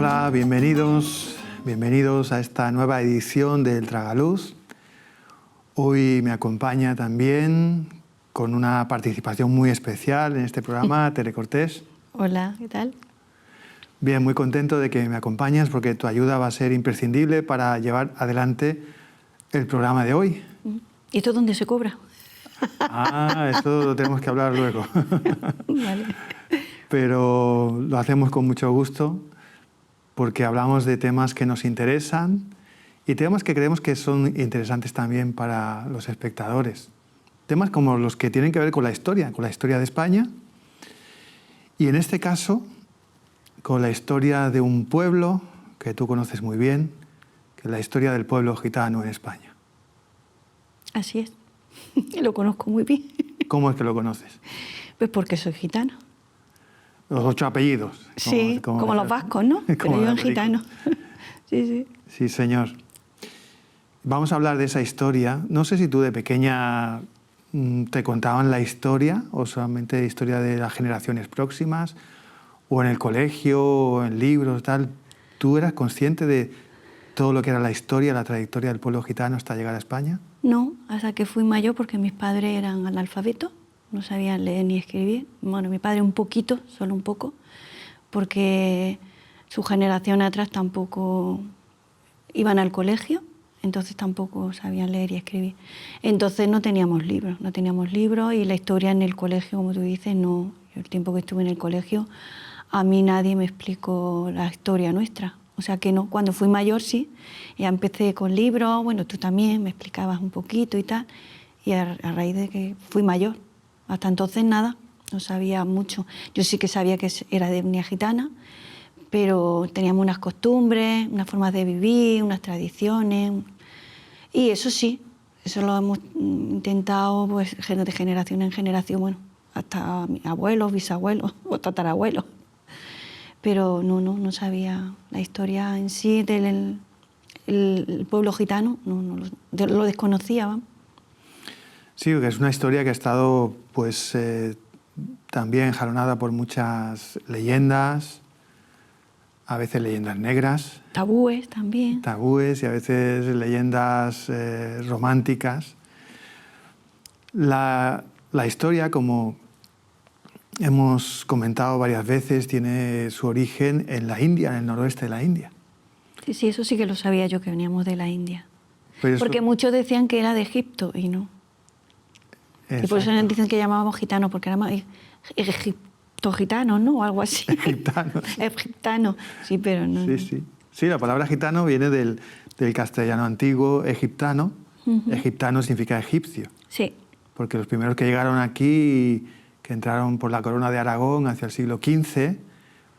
Hola, bienvenidos a esta nueva edición del Tragaluz. Hoy me acompaña también, con una participación muy especial en este programa, Tere Cortés. Hola, ¿qué tal? Bien, muy contento de que me acompañes porque tu ayuda va a ser imprescindible para llevar adelante el programa de hoy. ¿Y esto dónde se cobra? Esto lo tenemos que hablar luego. Vale. Pero lo hacemos con mucho gusto porque hablamos de temas que nos interesan y temas que creemos que son interesantes también para los espectadores. Temas como los que tienen que ver con la historia de España y en este caso con la historia de un pueblo que tú conoces muy bien, que es la historia del pueblo gitano en España. Así es. Lo conozco muy bien. ¿Cómo es que lo conoces? Pues porque soy gitano. Los 8 apellidos. Sí, como los vascos, ¿no? Pero yo en gitano. Sí, sí. Sí, señor. Vamos a hablar de esa historia. No sé si tú de pequeña te contaban la historia o solamente historia de las generaciones próximas o en el colegio o en libros, tal. ¿Tú eras consciente de todo lo que era la historia, la trayectoria del pueblo gitano hasta llegar a España? No, hasta que fui mayor porque mis padres eran analfabetos, no sabían leer ni escribir. Bueno, mi padre un poquito, solo un poco, porque su generación atrás tampoco iban al colegio, entonces tampoco sabían leer y escribir. Entonces no teníamos libros y la historia en el colegio, como tú dices, no. Yo el tiempo que estuve en el colegio, a mí nadie me explicó la historia nuestra. O sea que no, cuando fui mayor sí, ya empecé con libros, bueno, tú también me explicabas un poquito y tal, y a raíz de que fui mayor, hasta entonces nada, no sabía mucho. Yo sí que sabía que era de etnia gitana, pero teníamos unas costumbres, unas formas de vivir, unas tradiciones, y eso sí, eso lo hemos intentado pues, de generación en generación, bueno, hasta mis abuelos, bisabuelos o tatarabuelos. Pero no sabía la historia en sí del el pueblo gitano, lo desconocía. ¿Va? Sí, porque es una historia que ha estado pues, también jalonada por muchas leyendas, a veces leyendas negras. Tabúes también. Tabúes y a veces leyendas románticas. La historia, como hemos comentado varias veces, tiene su origen en la India, en el noroeste de la India. Sí, eso sí que lo sabía yo, que veníamos de la India. Pero porque muchos decían que era de Egipto y no. Exacto. Y por eso dicen que llamábamos gitanos, porque éramos egiptogitanos, ¿no? O algo así. Egiptanos. Egiptanos, sí, pero no. Sí, sí. Sí, la palabra gitano viene del castellano antiguo egiptano. Egiptano significa egipcio. Sí. Porque los primeros que llegaron aquí, que entraron por la corona de Aragón hacia el siglo XV,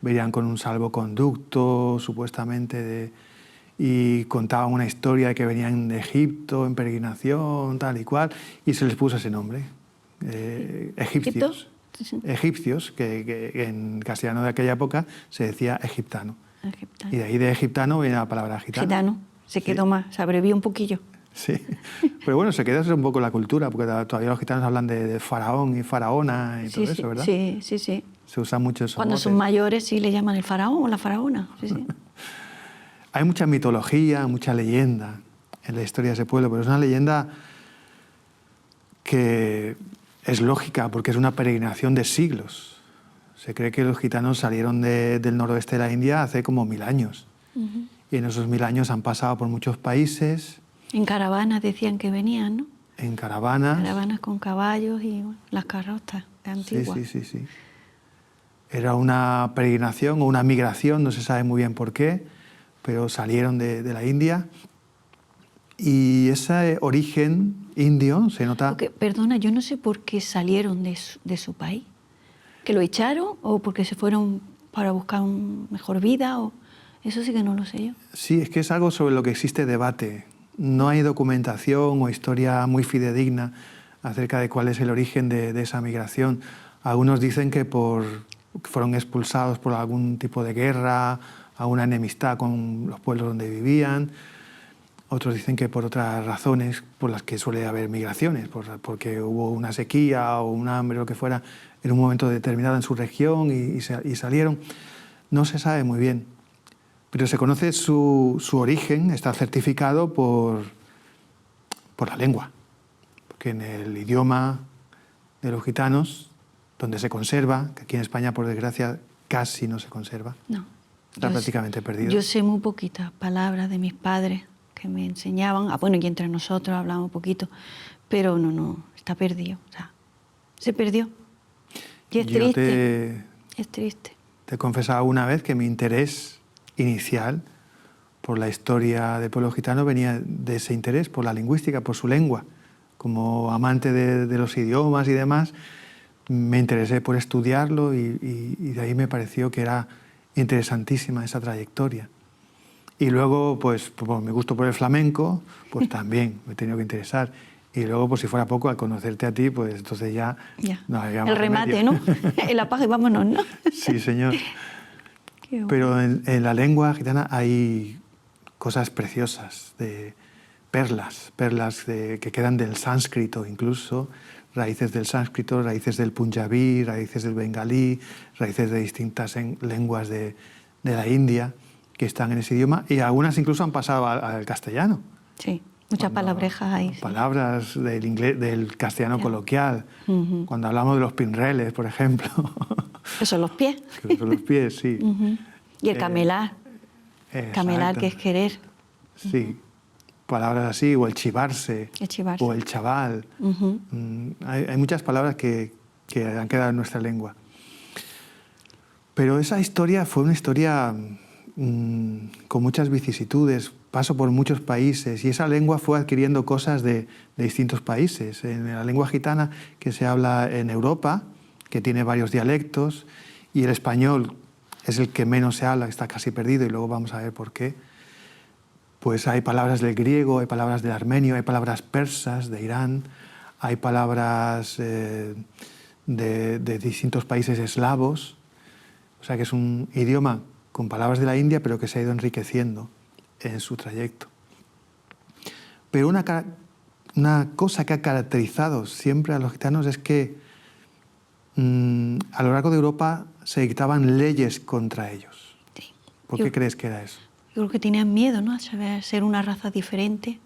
venían con un salvoconducto, supuestamente, y contaban una historia de que venían de Egipto en peregrinación, tal y cual, y se les puso ese nombre, egipcios. Sí. Egipcios, que en castellano de aquella época se decía egiptano. Egiptano. Y de ahí de egiptano viene la palabra gitano. Gitano, se quedó más, se abrevió un poquillo. Sí, pero bueno, se queda un poco la cultura, porque todavía los gitanos hablan de faraón y faraona y todo eso, ¿verdad? Sí. Se usa mucho eso. Cuando son mayores sí le llaman el faraón o la faraona. Sí. Hay mucha mitología, mucha leyenda en la historia de ese pueblo, pero es una leyenda que es lógica porque es una peregrinación de siglos. Se cree que los gitanos salieron del noroeste de la India hace como 1000 años. Y en esos 1000 años han pasado por muchos países. En caravanas decían que venían, ¿no? En caravanas. Caravanas con caballos y bueno, las carrozas de antiguas. Sí. Era una peregrinación o una migración, no se sabe muy bien por qué, pero salieron de la India. Y ese origen indio se nota... Porque, perdona, yo no sé por qué salieron de su país. ¿Que lo echaron o porque se fueron para buscar una mejor vida? O... Eso sí que no lo sé yo. Sí, es que es algo sobre lo que existe debate. No hay documentación o historia muy fidedigna acerca de cuál es el origen de esa migración. Algunos dicen que fueron expulsados por algún tipo de guerra, alguna enemistad con los pueblos donde vivían. Otros dicen que por otras razones por las que suele haber migraciones, porque hubo una sequía o un hambre o lo que fuera en un momento determinado en su región y salieron. No se sabe muy bien. pero se conoce su origen, está certificado por la lengua, porque en el idioma de los gitanos, donde se conserva, que aquí en España, por desgracia, casi no se conserva, No. está prácticamente perdido. Yo sé muy poquitas palabras de mis padres que me enseñaban. Bueno, y entre nosotros hablamos un poquito, pero no, está perdido. O sea, se perdió. Y es triste. Es triste. Te he confesado una vez que mi interés inicial por la historia del pueblo gitano venía de ese interés, por la lingüística, por su lengua. Como amante de los idiomas y demás, me interesé por estudiarlo y de ahí me pareció que era interesantísima esa trayectoria. Y luego, pues por mi gusto por el flamenco, pues también me he tenido que interesar. Y luego, pues si fuera poco, al conocerte a ti, pues entonces ya... No había más el remate, remedio. ¿no? En la paja y vámonos, ¿no? Sí, señor. Qué bueno. Pero en la lengua gitana hay cosas preciosas, de perlas que quedan del sánscrito incluso, raíces del sánscrito, raíces del punjabí, raíces del bengalí, raíces de distintas lenguas de la India que están en ese idioma, y algunas incluso han pasado al castellano. Sí, muchas palabrejas ahí. Sí. Palabras del castellano coloquial. Cuando hablamos de los pinreles, por ejemplo. Que son los pies. Que son los pies, sí. Y el camelar. Camelar, que es querer. Sí, palabras así, o el chivarse, o el chaval. Hay muchas palabras que han quedado en nuestra lengua. Pero esa historia fue una historia con muchas vicisitudes, pasó por muchos países, y esa lengua fue adquiriendo cosas de distintos países. En la lengua gitana, que se habla en Europa, que tiene varios dialectos, y el español es el que menos se habla, está casi perdido, y luego vamos a ver por qué. Pues hay palabras del griego, hay palabras del armenio, hay palabras persas de Irán, hay palabras de distintos países eslavos. O sea que es un idioma con palabras de la India, pero que se ha ido enriqueciendo en su trayecto. Pero una cosa que ha caracterizado siempre a los gitanos es que a lo largo de Europa se dictaban leyes contra ellos. Sí. ¿Por qué crees que era eso? Yo creo que tenían miedo, ¿no?, a ser una raza diferente,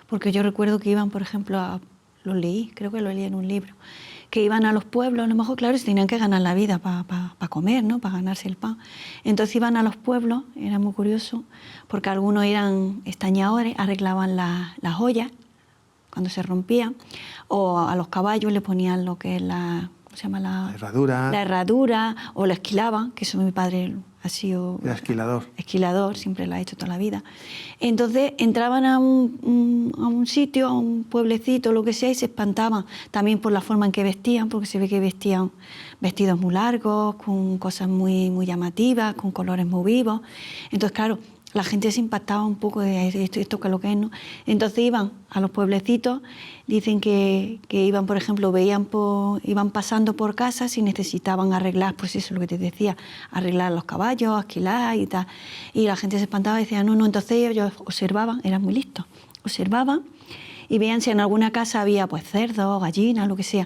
porque yo recuerdo que iban, por ejemplo, lo leí, creo que lo leí en un libro, que iban a los pueblos, a lo mejor, claro, se tenían que ganar la vida para comer, ¿no?, para ganarse el pan. Entonces iban a los pueblos, era muy curioso, porque algunos eran estañadores, arreglaban las ollas cuando se rompían, o a los caballos le ponían lo que es la herradura. La herradura, o la esquilaban, que eso mi padre ha sido... Era esquilador. Esquilador, siempre lo ha hecho toda la vida. Entonces entraban a un sitio, a un pueblecito, lo que sea, y se espantaban también por la forma en que vestían, porque se ve que vestían vestidos muy largos, con cosas muy, muy llamativas, con colores muy vivos. Entonces, claro, la gente se impactaba un poco de esto que es lo que es, ¿no? Entonces iban a los pueblecitos, dicen que iban, por ejemplo, iban pasando por casas y necesitaban arreglar, pues eso es lo que te decía, arreglar los caballos, esquilar y tal. Y la gente se espantaba y decía, no, entonces ellos observaban, eran muy listos, observaban y veían si en alguna casa había pues cerdos, gallinas, lo que sea.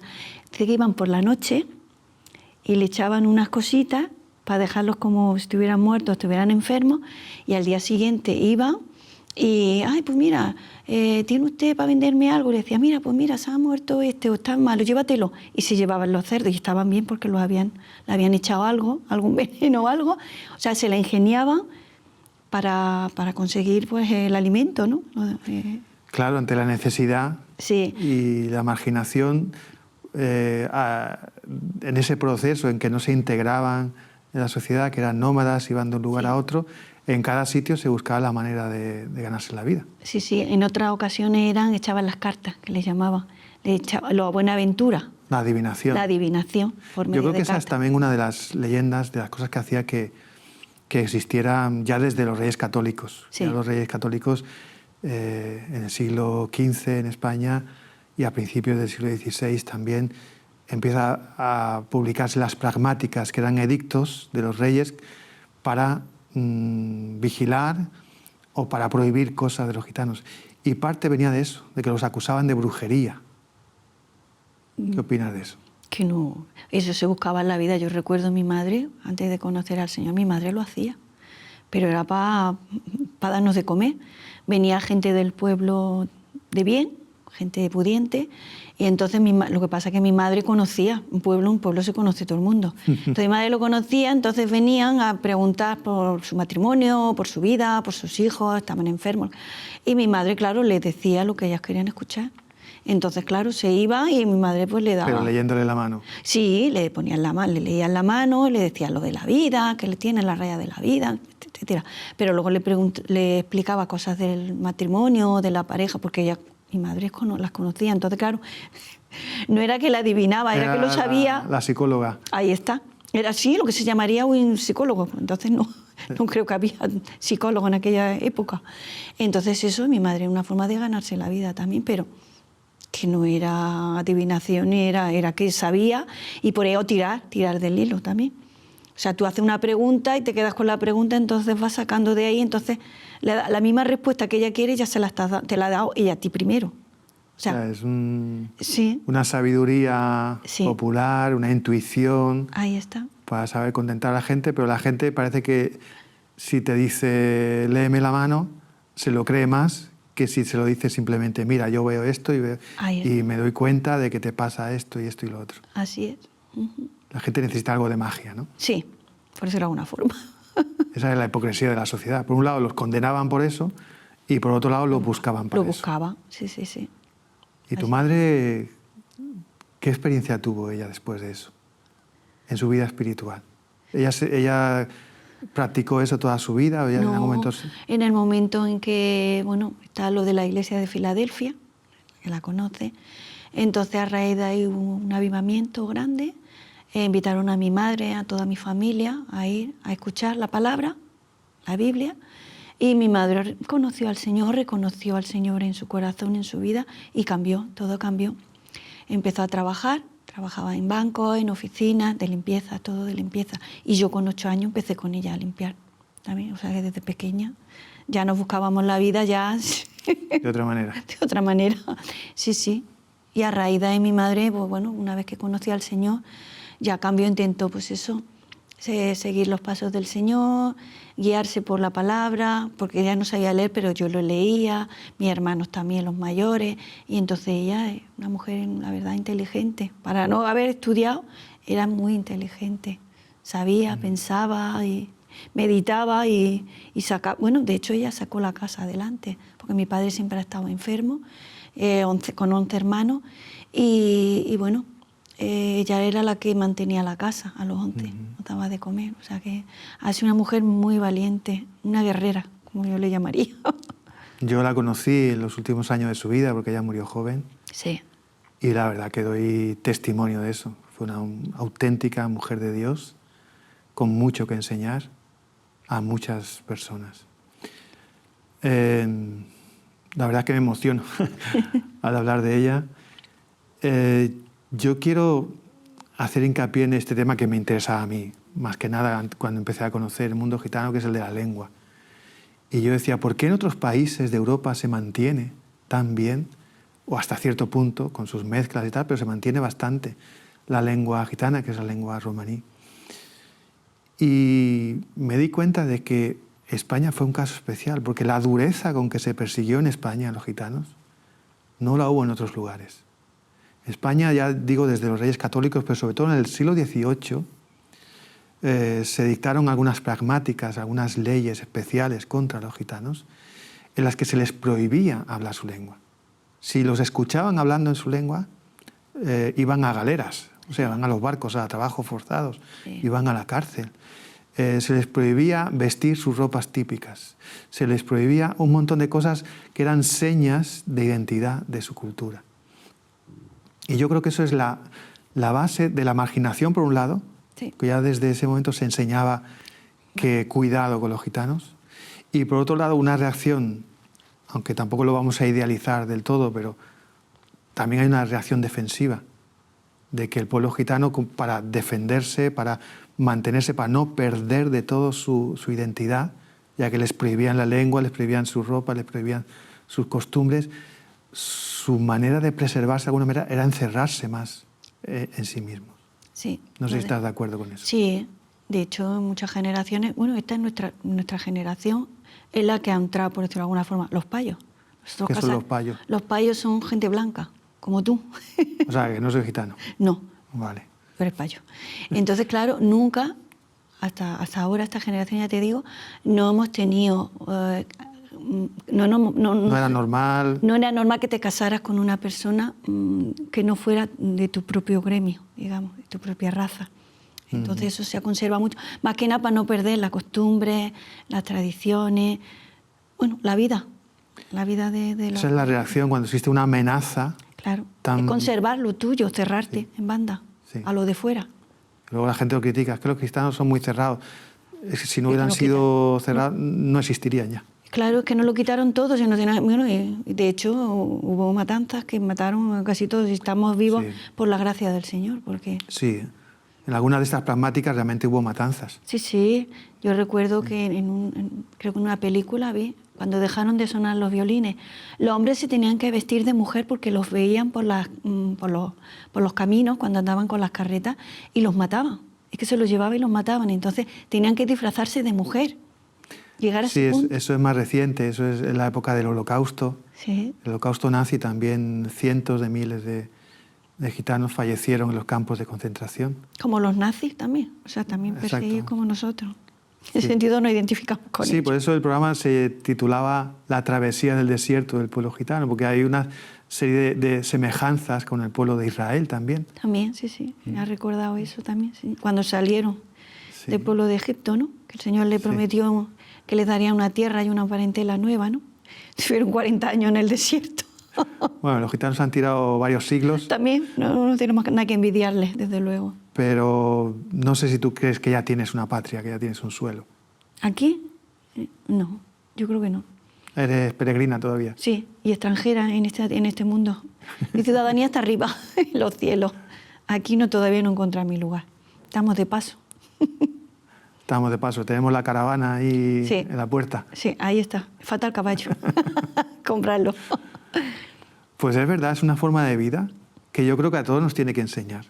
Dice que iban por la noche y le echaban unas cositas para dejarlos como si estuvieran muertos, estuvieran enfermos, y al día siguiente iban y, ay, pues mira, ¿tiene usted para venderme algo? Y le decía, mira, se ha muerto o está malo, llévatelo. Y se llevaban los cerdos y estaban bien porque le habían echado algo, algún veneno o algo. O sea, se la ingeniaban para conseguir pues el alimento, ¿no? Claro, ante la necesidad sí. Y la marginación, en ese proceso en que no se integraban en la sociedad, que eran nómadas, iban de un lugar a otro, en cada sitio se buscaba la manera de ganarse la vida. Sí, en otras ocasiones echaban las cartas, que les llamaban, la buena aventura. La adivinación. La adivinación, por medio de Yo creo que esa cartas. es también una de las leyendas, de las cosas que hacía que existiera ya desde los Reyes Católicos. Sí. Ya los Reyes Católicos en el siglo XV en España y a principios del siglo XVI también empieza a publicarse las pragmáticas, que eran edictos de los reyes para vigilar o para prohibir cosas de los gitanos. Y parte venía de eso, de que los acusaban de brujería. ¿Qué opinas de eso? Que no, eso se buscaba en la vida. Yo recuerdo a mi madre, antes de conocer al Señor, mi madre lo hacía. pero era para darnos de comer. Venía gente del pueblo de bien, gente pudiente, y entonces lo que pasa es que mi madre conocía, un pueblo se conoce todo el mundo. Entonces mi madre lo conocía, entonces venían a preguntar por su matrimonio, por su vida, por sus hijos, estaban enfermos. Y mi madre, claro, les decía lo que ellas querían escuchar. Entonces, claro, se iba y mi madre pues le daba... Pero leyéndole la mano. Sí, le ponían la mano, le leían la mano, le decían lo de la vida, que le tienen la raya de la vida, etcétera. Pero luego le explicaba cosas del matrimonio, de la pareja, porque ella, mi madre las conocía. Entonces, claro, no era que la adivinaba, era que lo sabía. La psicóloga. Ahí está. Era así lo que se llamaría un psicólogo. Entonces no creo que había psicólogo en aquella época. Entonces eso, mi madre, una forma de ganarse la vida también, pero que no era adivinación, era que sabía, y por ello tirar del hilo también. O sea, tú haces una pregunta y te quedas con la pregunta, entonces vas sacando de ahí, entonces la misma respuesta que ella quiere ya te la ha dado ella a ti primero. O sea, es sí, una sabiduría sí, popular, una intuición ahí está. para saber contentar a la gente, pero la gente parece que si te dice léeme la mano, se lo cree más que si se lo dice simplemente mira, yo veo esto y me doy cuenta de que te pasa esto y esto y lo otro. Así es. La gente necesita algo de magia, ¿no? Sí, por decirlo de alguna forma. Esa es la hipocresía de la sociedad. Por un lado los condenaban por eso y por otro lado los buscaban para eso. Lo buscaba, sí, sí, sí. ¿Y tu madre, qué experiencia tuvo ella después de eso, en su vida espiritual? ¿Ella practicó eso toda su vida? ¿O ya no, en algún momento... en el momento en que, bueno, está lo de la iglesia de Filadelfia, que la conoce, entonces a raíz de ahí hubo un avivamiento grande, invitaron a mi madre, a toda mi familia a ir a escuchar la palabra, la Biblia, y mi madre conoció al Señor, reconoció al Señor en su corazón, en su vida, y cambió, todo cambió. Empezó a trabajar, trabajaba en bancos, en oficinas, de limpieza, todo de limpieza. Y yo con 8 años empecé con ella a limpiar también, o sea que desde pequeña ya nos buscábamos la vida ya... De otra manera. De otra manera, sí, sí. Y a raíz de ahí mi madre, pues bueno, una vez que conocí al Señor, ya cambió, intentó pues eso, seguir los pasos del Señor, guiarse por la palabra, porque ella no sabía leer, pero yo lo leía, mis hermanos también, los mayores, y entonces ella es una mujer, la verdad, inteligente. Para no haber estudiado, era muy inteligente. Sabía, pensaba y meditaba y sacaba... Bueno, de hecho ella sacó la casa adelante, porque mi padre siempre ha estado enfermo, con 11 hermanos, y bueno, ella era la que mantenía la casa a los 11, nos daba de comer. O sea que ha sido una mujer muy valiente, una guerrera, como yo le llamaría. Yo la conocí en los últimos años de su vida porque ella murió joven. Sí. Y la verdad que doy testimonio de eso. Fue una auténtica mujer de Dios con mucho que enseñar a muchas personas. La verdad que me emociono al hablar de ella. Yo quiero hacer hincapié en este tema que me interesa a mí, más que nada cuando empecé a conocer el mundo gitano, que es el de la lengua. Y yo decía, ¿por qué en otros países de Europa se mantiene tan bien, o hasta cierto punto, con sus mezclas y tal, pero se mantiene bastante la lengua gitana, que es la lengua romaní? Y me di cuenta de que España fue un caso especial, porque la dureza con que se persiguió en España a los gitanos no la hubo en otros lugares. España, ya digo, desde los reyes católicos, pero sobre todo en el siglo XVIII, se dictaron algunas pragmáticas, algunas leyes especiales contra los gitanos, en las que se les prohibía hablar su lengua. Si los escuchaban hablando en su lengua, iban a galeras, o sea, iban a los barcos, a trabajos forzados, iban a la cárcel. Se les prohibía vestir sus ropas típicas, se les prohibía un montón de cosas que eran señas de identidad de su cultura. Y yo creo que eso es la base de la marginación, por un lado, sí, que ya desde ese momento se enseñaba que cuidado con los gitanos, y por otro lado una reacción, aunque tampoco lo vamos a idealizar del todo, pero también hay una reacción defensiva, de que el pueblo gitano, para defenderse, para mantenerse, para no perder de todo su identidad, ya que les prohibían la lengua, les prohibían su ropa, les prohibían sus costumbres, su manera de preservarse de alguna manera era encerrarse más en sí mismos. Sí. No sé si estás de acuerdo con eso. Sí, De hecho, en muchas generaciones, bueno, esta es nuestra generación, es la que ha entrado, por decirlo de alguna forma, los payos. ¿Qué son los payos? Los payos son gente blanca, como tú. O sea, que no soy gitano. No, Vale. tú eres payo. Entonces, claro, nunca, hasta ahora, esta generación, ya te digo, no hemos tenido... No era normal. No era normal que te casaras con una persona que no fuera de tu propio gremio, digamos, de tu propia raza. Entonces eso se ha conservado mucho, más que nada para no perder las costumbres, las tradiciones, bueno, la vida de los... Esa es la reacción cuando existe una amenaza. Claro, tan... es conservar lo tuyo, cerrarte en banda, a lo de fuera. Luego la gente lo critica, es que los cristianos son muy cerrados. Es que si no Es que hubieran no sido cerrados, no existirían ya. Claro, es que no lo quitaron todo, sino bueno, y de hecho hubo matanzas que mataron a casi todos y estamos vivos por la gracia del Señor, porque... Sí, en algunas de estas pragmáticas realmente hubo matanzas. Sí, yo recuerdo que creo que en una película vi, cuando dejaron de sonar los violines, los hombres se tenían que vestir de mujer porque los veían por los caminos cuando andaban con las carretas y los mataban. Es que se los llevaban y los mataban, entonces tenían que disfrazarse de mujer. Llegar a ese punto. Eso es más reciente, eso es en la época del Holocausto. Sí. El Holocausto nazi también cientos de miles de gitanos fallecieron en los campos de concentración. Como los nazis también, o sea, también perseguidos como nosotros. En ese sentido nos identificamos con ellos. Sí, por eso el programa se titulaba La travesía del desierto del pueblo gitano, porque hay una serie de semejanzas con el pueblo de Israel también. También, sí, me ha recordado eso también, sí. Cuando salieron del pueblo de Egipto, ¿no? Que el Señor le prometió que les daría una tierra y una parentela nueva, ¿no? Estuvieron 40 años en el desierto. Bueno, los gitanos han tirado varios siglos. También, no tenemos nada que envidiarles, desde luego. Pero no sé si tú crees que ya tienes una patria, que ya tienes un suelo. ¿Aquí? No, yo creo que no. ¿Eres peregrina todavía? Sí, y extranjera en este mundo. Mi ciudadanía está arriba, en los cielos. Aquí todavía no encontré mi lugar. Estamos de paso. Estamos de paso, tenemos la caravana ahí en la puerta. Sí, ahí está. Falta el caballo. Comprarlo. Pues es verdad, es una forma de vida que yo creo que a todos nos tiene que enseñar.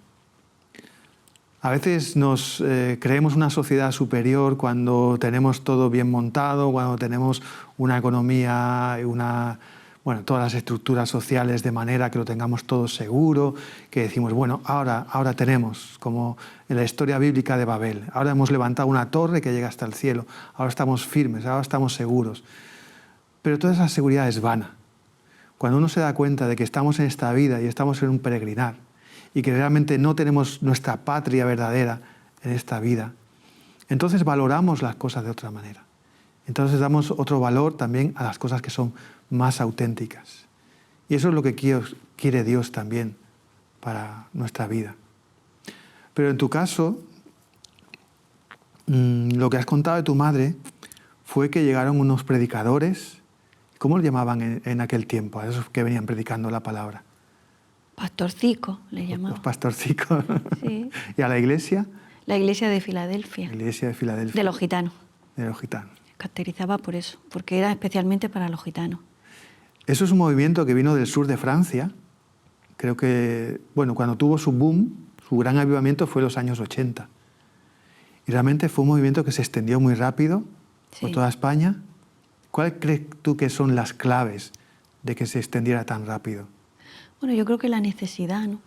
A veces nos creemos una sociedad superior cuando tenemos todo bien montado, cuando tenemos una economía, todas las estructuras sociales de manera que lo tengamos todo seguro, que decimos, bueno, ahora tenemos, como en la historia bíblica de Babel, ahora hemos levantado una torre que llega hasta el cielo, ahora estamos firmes, ahora estamos seguros. Pero toda esa seguridad es vana. Cuando uno se da cuenta de que estamos en esta vida y estamos en un peregrinar y que realmente no tenemos nuestra patria verdadera en esta vida, entonces valoramos las cosas de otra manera. Entonces damos otro valor también a las cosas que son más auténticas. Y eso es lo que quiere Dios también para nuestra vida. Pero en tu caso, lo que has contado de tu madre fue que llegaron unos predicadores. ¿Cómo lo llamaban en aquel tiempo, a esos que venían predicando la palabra? Pastorcico, le llamaban. Los pastorcicos. Sí. ¿Y a la iglesia? La iglesia de Filadelfia. La iglesia de Filadelfia. De los gitanos. De los gitanos. Caracterizaba por eso, porque era especialmente para los gitanos. Eso es un movimiento que vino del sur de Francia. Creo que, cuando tuvo su boom, su gran avivamiento fue en los años 80. Y realmente fue un movimiento que se extendió muy rápido por toda España. ¿Cuál crees tú que son las claves de que se extendiera tan rápido? Bueno, yo creo que la necesidad, ¿no?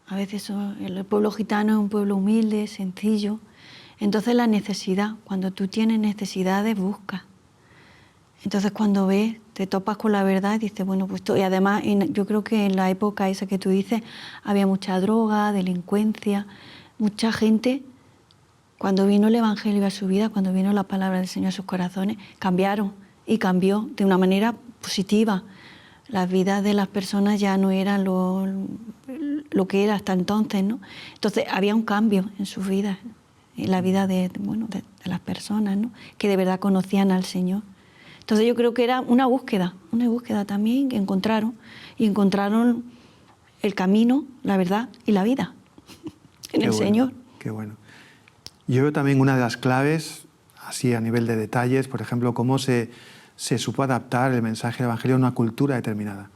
A veces el pueblo gitano es un pueblo humilde, sencillo. Entonces la necesidad, cuando tú tienes necesidades, buscas. Entonces cuando ves, te topas con la verdad y dices, bueno, pues y además yo creo que en la época esa que tú dices había mucha droga, delincuencia, mucha gente. Cuando vino el Evangelio a su vida, cuando vino la palabra del Señor a sus corazones, cambiaron y cambió de una manera positiva. Las vidas de las personas ya no eran lo que era hasta entonces, ¿no? Entonces había un cambio en sus vidas, en la vida de las personas, ¿no? Que de verdad conocían al Señor. Entonces yo creo que era una búsqueda también que encontraron, y encontraron el camino, la verdad y la vida en el Señor. Qué bueno. Yo veo también una de las claves, así a nivel de detalles, por ejemplo, cómo se supo adaptar el mensaje del Evangelio a una cultura determinada.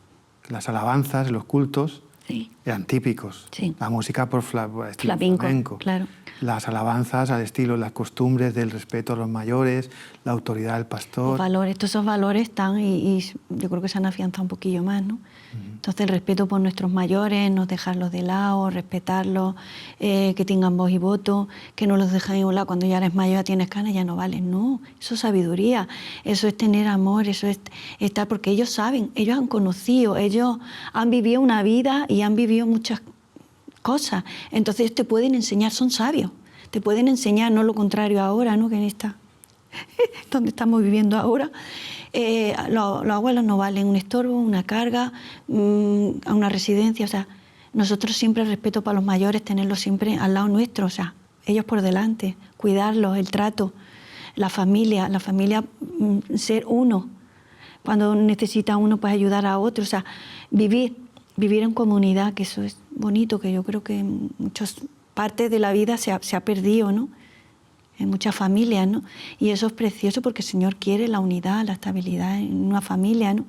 Las alabanzas, los cultos, eran típicos. Sí. La música por estilo Flamenco, flamenco. claro. Las alabanzas al estilo, las costumbres del respeto a los mayores, la autoridad del pastor. Los valores, todos esos valores están y yo creo que se han afianzado un poquillo más, ¿no? Entonces el respeto por nuestros mayores, no dejarlos de lado, respetarlos, que tengan voz y voto, que no los dejen a un lado cuando ya eres mayor, ya tienes canas, ya no vales. No, eso es sabiduría, eso es tener amor, eso es estar, porque ellos saben, ellos han conocido, ellos han vivido una vida y han vivido muchas cosas. Entonces te pueden enseñar, son sabios, te pueden enseñar, no lo contrario ahora, ¿no? Que en esta, donde estamos viviendo ahora, los abuelos no valen un estorbo, una carga, a una residencia. O sea, nosotros siempre el respeto para los mayores, tenerlos siempre al lado nuestro, o sea, ellos por delante, cuidarlos, el trato, la familia, ser uno. Cuando necesita uno, pues ayudar a otro, o sea, vivir en comunidad, que eso es bonito, que yo creo que en muchas partes de la vida se ha perdido, ¿no? En muchas familias, ¿no? Y eso es precioso porque el Señor quiere la unidad, la estabilidad en una familia, ¿no?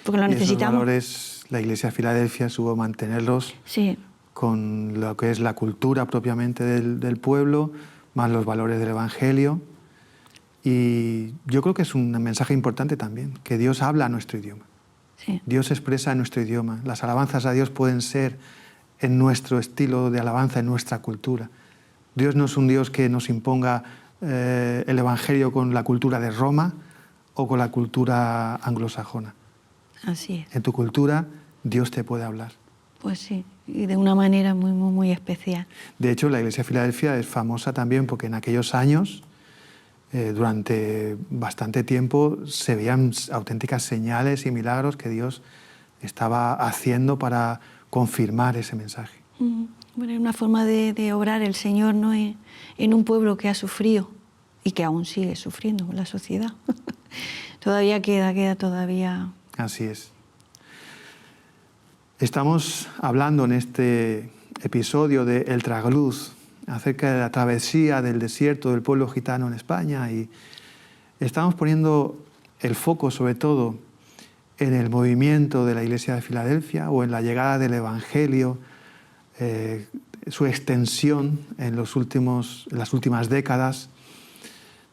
Porque lo necesitamos. Esos valores, la Iglesia de Filadelfia supo mantenerlos Sí. con lo que es la cultura propiamente del pueblo, más los valores del Evangelio. Y yo creo que es un mensaje importante también, que Dios habla a nuestro idioma. Sí. Dios expresa en nuestro idioma. Las alabanzas a Dios pueden ser en nuestro estilo de alabanza, en nuestra cultura. Dios no es un Dios que nos imponga el Evangelio con la cultura de Roma o con la cultura anglosajona. Así es. En tu cultura Dios te puede hablar. Pues sí, y de una manera muy, muy, muy especial. De hecho, la Iglesia de Filadelfia es famosa también porque en aquellos años, durante bastante tiempo, se veían auténticas señales y milagros que Dios estaba haciendo para confirmar ese mensaje. Bueno, es una forma de obrar el Señor, ¿no? En un pueblo que ha sufrido y que aún sigue sufriendo la sociedad. Todavía queda todavía. Así es. Estamos hablando en este episodio de El Tragluz acerca de la travesía del desierto del pueblo gitano en España y estamos poniendo el foco sobre todo en el movimiento de la Iglesia de Filadelfia o en la llegada del Evangelio, su extensión en las últimas décadas,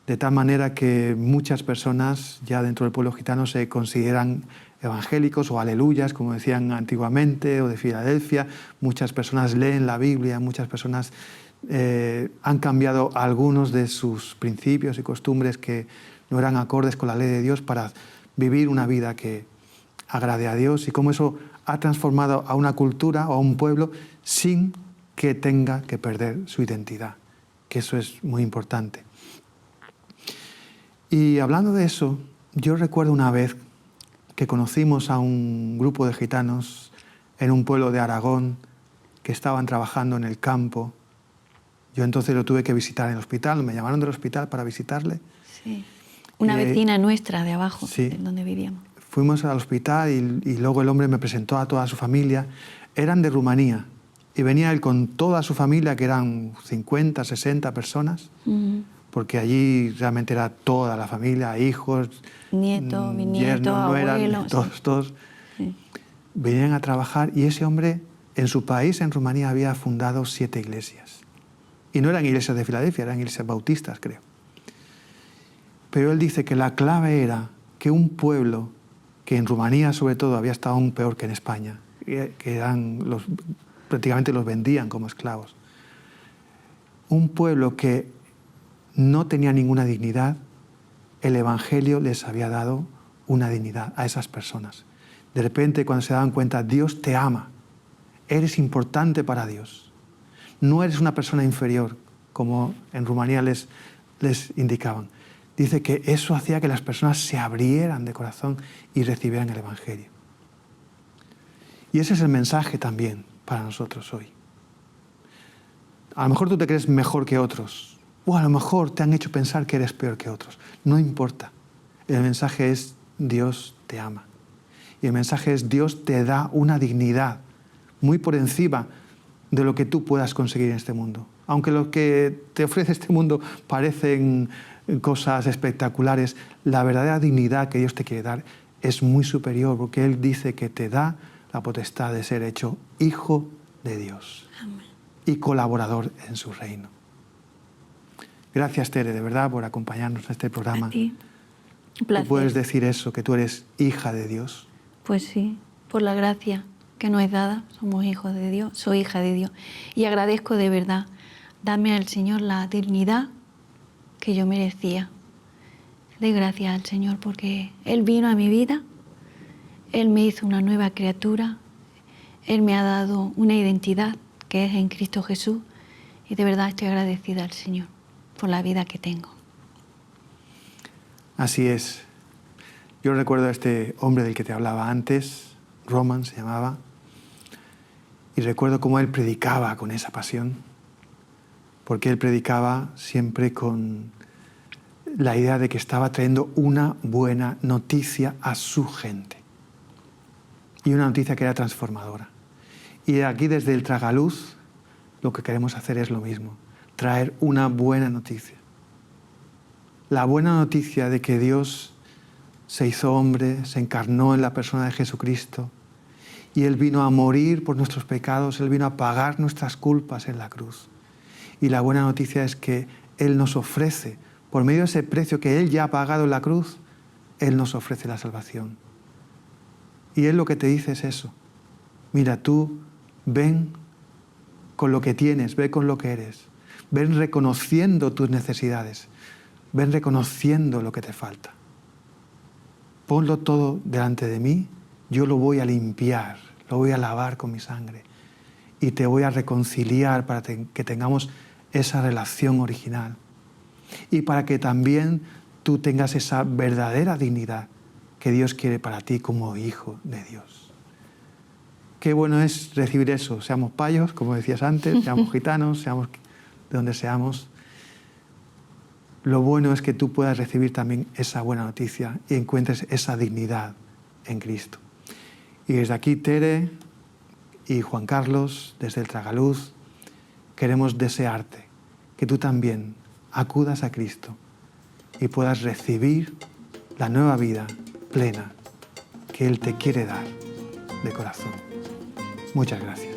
de tal manera que muchas personas ya dentro del pueblo gitano se consideran evangélicos o aleluyas, como decían antiguamente, o de Filadelfia. Muchas personas leen la Biblia, muchas personas han cambiado algunos de sus principios y costumbres que no eran acordes con la ley de Dios para vivir una vida que agrade a Dios, y cómo eso ha transformado a una cultura o a un pueblo sin que tenga que perder su identidad, que eso es muy importante. Y hablando de eso, yo recuerdo una vez que conocimos a un grupo de gitanos en un pueblo de Aragón que estaban trabajando en el campo. Yo entonces lo tuve que visitar en el hospital, me llamaron del hospital para visitarle. Sí. Una vecina nuestra de abajo, sí, de donde vivíamos. Fuimos al hospital y luego el hombre me presentó a toda su familia. Eran de Rumanía y venía él con toda su familia, que eran 50, 60 personas, porque allí realmente era toda la familia, hijos, nietos, bisnietos, abuelos, todos. Sí. Venían a trabajar y ese hombre en su país, en Rumanía, había fundado 7 iglesias. Y no eran iglesias de Filadelfia, eran iglesias bautistas, creo. Pero él dice que la clave era que un pueblo, que en Rumanía sobre todo había estado aún peor que en España, que prácticamente los vendían como esclavos, un pueblo que no tenía ninguna dignidad, el Evangelio les había dado una dignidad a esas personas. De repente, cuando se daban cuenta, Dios te ama, eres importante para Dios, no eres una persona inferior, como en Rumanía les indicaban. Dice que eso hacía que las personas se abrieran de corazón y recibieran el Evangelio. Y ese es el mensaje también para nosotros hoy. A lo mejor tú te crees mejor que otros, o a lo mejor te han hecho pensar que eres peor que otros. No importa. El mensaje es Dios te ama. Y el mensaje es Dios te da una dignidad muy por encima de lo que tú puedas conseguir en este mundo. Aunque lo que te ofrece este mundo parecen cosas espectaculares, la verdadera dignidad que Dios te quiere dar es muy superior, porque Él dice que te da la potestad de ser hecho hijo de Dios. Amén. Y colaborador en su reino. Gracias, Tere, de verdad, por acompañarnos en este programa. A ti. Un ¿Tú placer. puedes decir eso, que tú eres hija de Dios? Pues sí, por la gracia que nos es dada, somos hijos de Dios, soy hija de Dios. Y agradezco de verdad, dame al Señor la dignidad que yo merecía. Doy gracias al Señor porque Él vino a mi vida, Él me hizo una nueva criatura, Él me ha dado una identidad que es en Cristo Jesús y de verdad estoy agradecida al Señor por la vida que tengo. Así es. Yo recuerdo a este hombre del que te hablaba antes, Roman se llamaba, y recuerdo cómo él predicaba con esa pasión, porque él predicaba siempre con la idea de que estaba trayendo una buena noticia a su gente, y una noticia que era transformadora. Y aquí desde el Tragaluz lo que queremos hacer es lo mismo, traer una buena noticia. La buena noticia de que Dios se hizo hombre, se encarnó en la persona de Jesucristo y Él vino a morir por nuestros pecados, Él vino a pagar nuestras culpas en la cruz. Y la buena noticia es que Él nos ofrece, por medio de ese precio que Él ya ha pagado en la cruz, Él nos ofrece la salvación. Y Él lo que te dice es eso. Mira, tú ven con lo que tienes, ven con lo que eres. Ven reconociendo tus necesidades. Ven reconociendo lo que te falta. Ponlo todo delante de mí, yo lo voy a limpiar, lo voy a lavar con mi sangre y te voy a reconciliar para que tengamos esa relación original y para que también tú tengas esa verdadera dignidad que Dios quiere para ti como hijo de Dios. Qué bueno es recibir eso, seamos payos, como decías antes, seamos gitanos, seamos de donde seamos. Lo bueno es que tú puedas recibir también esa buena noticia y encuentres esa dignidad en Cristo. Y desde aquí, Tere y Juan Carlos, desde el Tragaluz, queremos desearte que tú también acudas a Cristo y puedas recibir la nueva vida plena que Él te quiere dar de corazón. Muchas gracias.